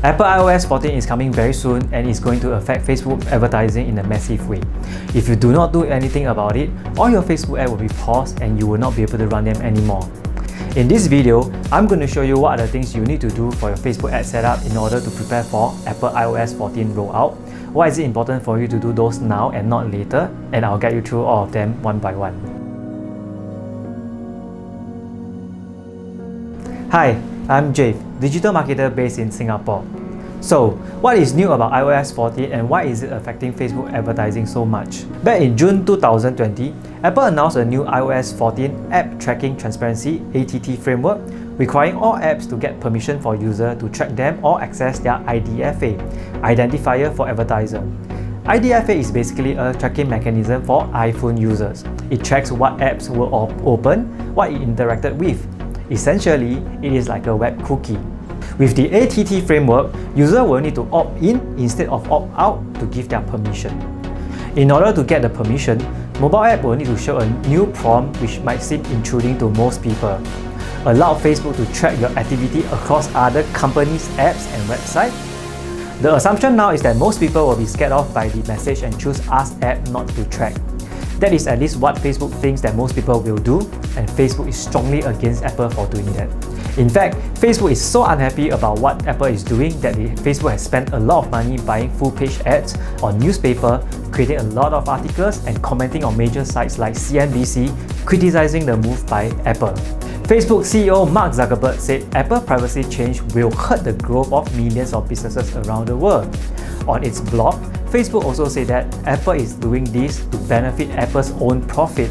Apple iOS 14 is coming very soon and is going to affect Facebook advertising in a massive way. If you do not do anything about it, all your Facebook ads will be paused and you will not be able to run them anymore. In this video, I'm going to show you what are the things you need to do for your Facebook ad setup in order to prepare for Apple iOS 14 rollout. Why is it important for you to do those now and not later? And I'll guide you through all of them one by one. Hi, I'm Jave, digital marketer based in Singapore. So, what is new about iOS 14 and why is it affecting Facebook advertising so much? Back in June 2020, Apple announced a new iOS 14 App Tracking Transparency (ATT) framework, requiring all apps to get permission for users to track them or access their IDFA, identifier for advertiser. IDFA is basically a tracking mechanism for iPhone users. It tracks what apps were open, what it interacted with. Essentially, it is like a web cookie. With the ATT framework, users will need to opt in instead of opt out to give their permission. In order to get the permission, mobile app will need to show a new prompt which might seem intruding to most people. Allow Facebook to track your activity across other companies' apps and websites. The assumption now is that most people will be scared off by the message and choose Ask App not to track. That is at least what Facebook thinks that most people will do, and Facebook is strongly against Apple for doing that. In fact, Facebook is so unhappy about what Apple is doing that Facebook has spent a lot of money buying full-page ads on newspaper, creating a lot of articles and commenting on major sites like CNBC, criticizing the move by Apple. Facebook CEO Mark Zuckerberg said Apple privacy change will hurt the growth of millions of businesses around the world. On its blog, Facebook also said that Apple is doing this to benefit Apple's own profit.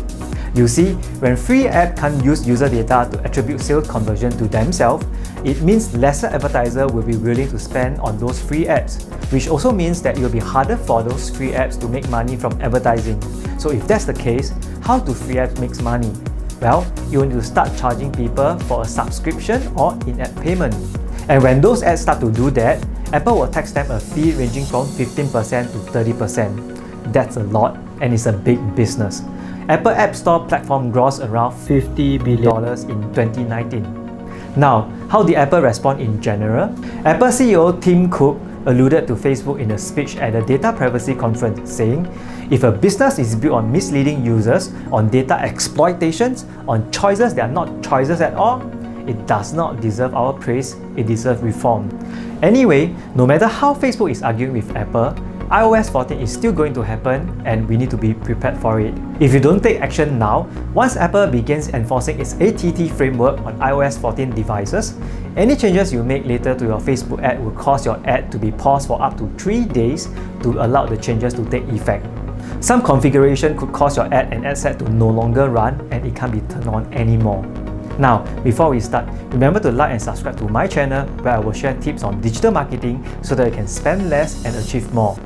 You see, when free app can't use user data to attribute sales conversion to themselves, it means lesser advertisers will be willing to spend on those free ads, which also means that it will be harder for those free apps to make money from advertising. So if that's the case, how do free apps make money? Well, you need to start charging people for a subscription or in-app payment. And when those ads start to do that, Apple will tax them a fee ranging from 15% to 30%. That's a lot, and it's a big business. Apple App Store platform grossed around $50 billion in 2019. Now, how did Apple respond in general? Apple CEO Tim Cook alluded to Facebook in a speech at a data privacy conference, saying, "If a business is built on misleading users, on data exploitations, on choices that are not choices at all, it does not deserve our praise, it deserves reform." Anyway, no matter how Facebook is arguing with Apple, iOS 14 is still going to happen and we need to be prepared for it. If you don't take action now, once Apple begins enforcing its ATT framework on iOS 14 devices, any changes you make later to your Facebook ad will cause your ad to be paused for up to 3 days to allow the changes to take effect. Some configuration could cause your ad and ad set to no longer run and it can't be turned on anymore. Now, before we start, remember to like and subscribe to my channel where I will share tips on digital marketing so that you can spend less and achieve more.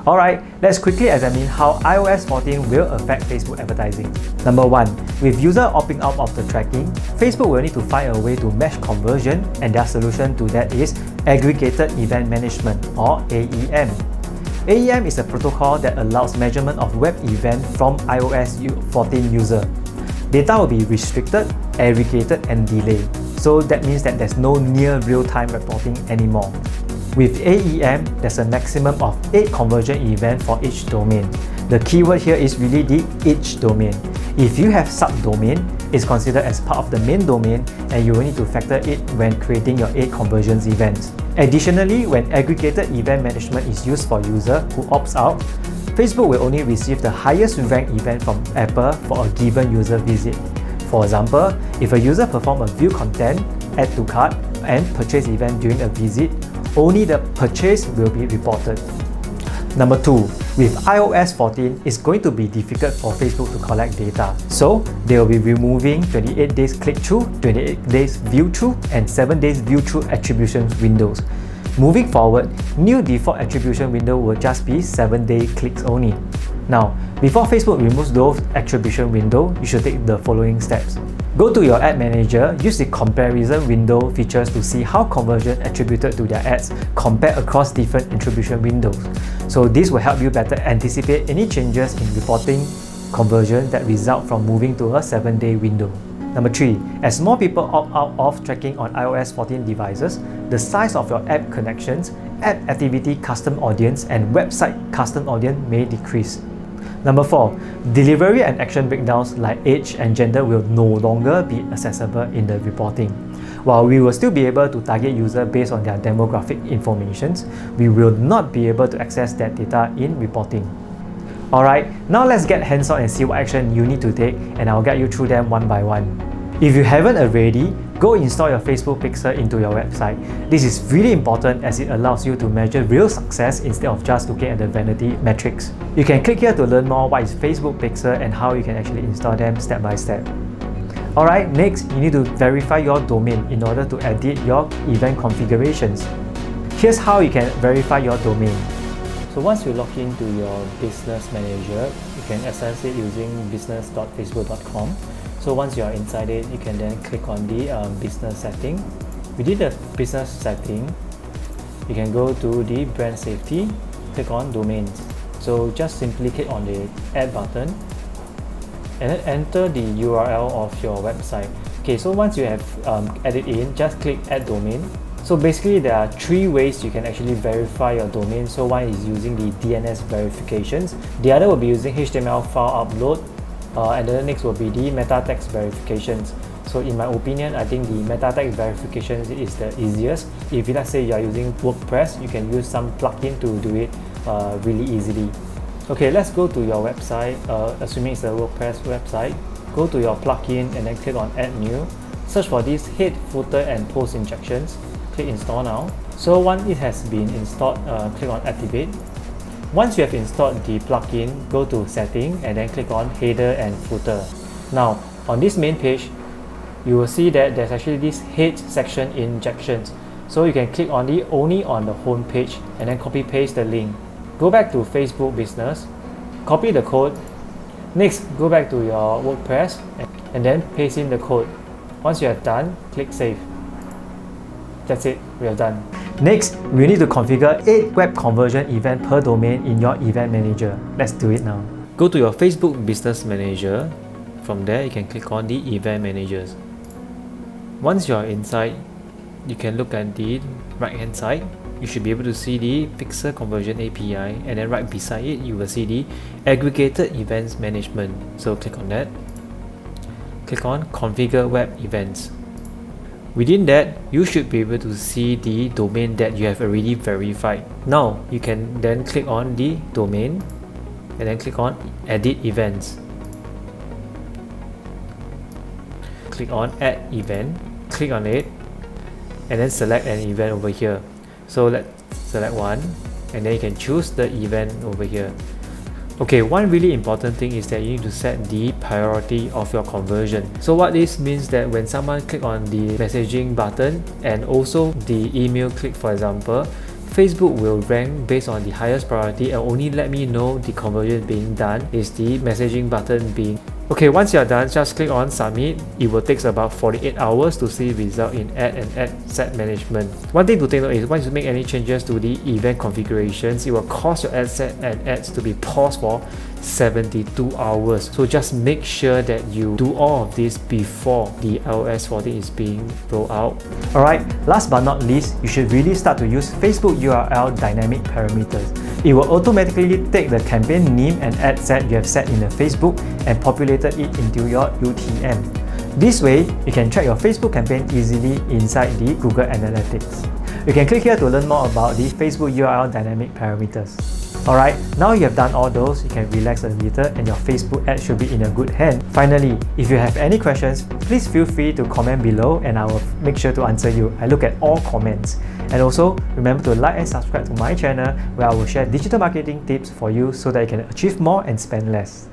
Alright, let's quickly examine how iOS 14 will affect Facebook advertising. Number 1. With user opting out of the tracking, Facebook will need to find a way to match conversion, and their solution to that is Aggregated Event Management or AEM. AEM is a protocol that allows measurement of web events from iOS 14 user. Data will be restricted, aggregated and delayed, so that means that there's no near real-time reporting anymore. With AEM, there's a maximum of 8 conversion events for each domain. The keyword here is really the each domain. If you have subdomain, it's considered as part of the main domain and you will need to factor it when creating your 8 conversions events. Additionally, when aggregated event management is used for user who opts out, Facebook will only receive the highest ranked event from Apple for a given user visit. For example, if a user performs a view content, add to cart, and purchase event during a visit, only the purchase will be reported. Number 2. With iOS 14, it's going to be difficult for Facebook to collect data. So, they will be removing 28 days click-through, 28 days view-through, and 7 days view-through attribution windows. Moving forward, new default attribution window will just be 7-day clicks only. Now, before Facebook removes those attribution window, you should take the following steps. Go to your ad manager, use the comparison window features to see how conversion attributed to their ads compare across different attribution windows. So this will help you better anticipate any changes in reporting conversion that result from moving to a 7-day window. Number 3, as more people opt out of tracking on iOS 14 devices, the size of your app connections, app activity custom audience, and website custom audience may decrease. Number 4, delivery and action breakdowns like age and gender will no longer be accessible in the reporting. While we will still be able to target users based on their demographic informations, we will not be able to access that data in reporting. Alright, now let's get hands-on and see what action you need to take, and I'll guide you through them one by one. If you haven't already, go install your Facebook Pixel into your website. This is really important as it allows you to measure real success instead of just looking at the vanity metrics. You can click here to learn more what is Facebook Pixel and how you can actually install them step by step. Alright, next you need to verify your domain in order to edit your event configurations. Here's how you can verify your domain. So once you log into your business manager, you can access it using business.facebook.com. So once you are inside it, you can then click on the business setting. Within the business setting, you can go to the brand safety, click on domains. So just simply click on the add button and then enter the URL of your website. Okay, so once you have added in, just click add domain. So basically there are 3 ways you can actually verify your domain. So one is using the DNS verifications, the other will be using HTML file upload, and then the next will be the meta text verifications. So in my opinion, I think the meta text verifications is the easiest. If let's say you are using WordPress, you can use some plugin to do it really easily. Okay, let's go to your website, assuming it's a WordPress website. Go to your plugin and then click on add new. Search for these head, footer and post injections. Click install now. So once it has been installed, click on activate. Once you have installed the plugin, go to setting and then click on header and footer. Now on this main page, you will see that there's actually this head section injections. So you can click on the only on the home page and then copy paste the link. Go back to Facebook business, copy the code. Next, go back to your WordPress and then paste in the code. Once you have done, click save. That's it, we are done. Next, we need to configure 8 web conversion events per domain in your event manager. Let's do it now. Go to your Facebook business manager. From there, you can click on the event managers. Once you are inside, you can look at the right hand side. You should be able to see the Pixel Conversion API, and then right beside it, you will see the Aggregated Events Management. So click on that. Click on Configure Web Events. Within that, you should be able to see the domain that you have already verified. Now, you can then click on the domain and then click on Edit Events. Click on Add Event, click on it, and then select an event over here. So let's select one, and then you can choose the event over here. Okay, one really important thing is that you need to set the priority of your conversion. So what this means that when someone click on the messaging button and also the email click, for example, Facebook will rank based on the highest priority and only let me know the conversion being done is the messaging button being. Okay, once you are done, just click on submit. It will take about 48 hours to see result in ad and ad set management. One thing to take note is once you make any changes to the event configurations, it will cause your ad set and ads to be paused for 72 hours. So just make sure that you do all of this before the iOS 14 is being rolled out. Alright, last but not least, you should really start to use Facebook URL dynamic parameters. It will automatically take the campaign name and ad set you have set in the Facebook and populated it into your UTM. This way, you can track your Facebook campaign easily inside the Google Analytics. You can click here to learn more about the Facebook URL dynamic parameters. Alright, now you have done all those, you can relax a little and your Facebook ad should be in a good hand. Finally, if you have any questions, please feel free to comment below and I will make sure to answer you. I look at all comments. And also, remember to like and subscribe to my channel where I will share digital marketing tips for you so that you can achieve more and spend less.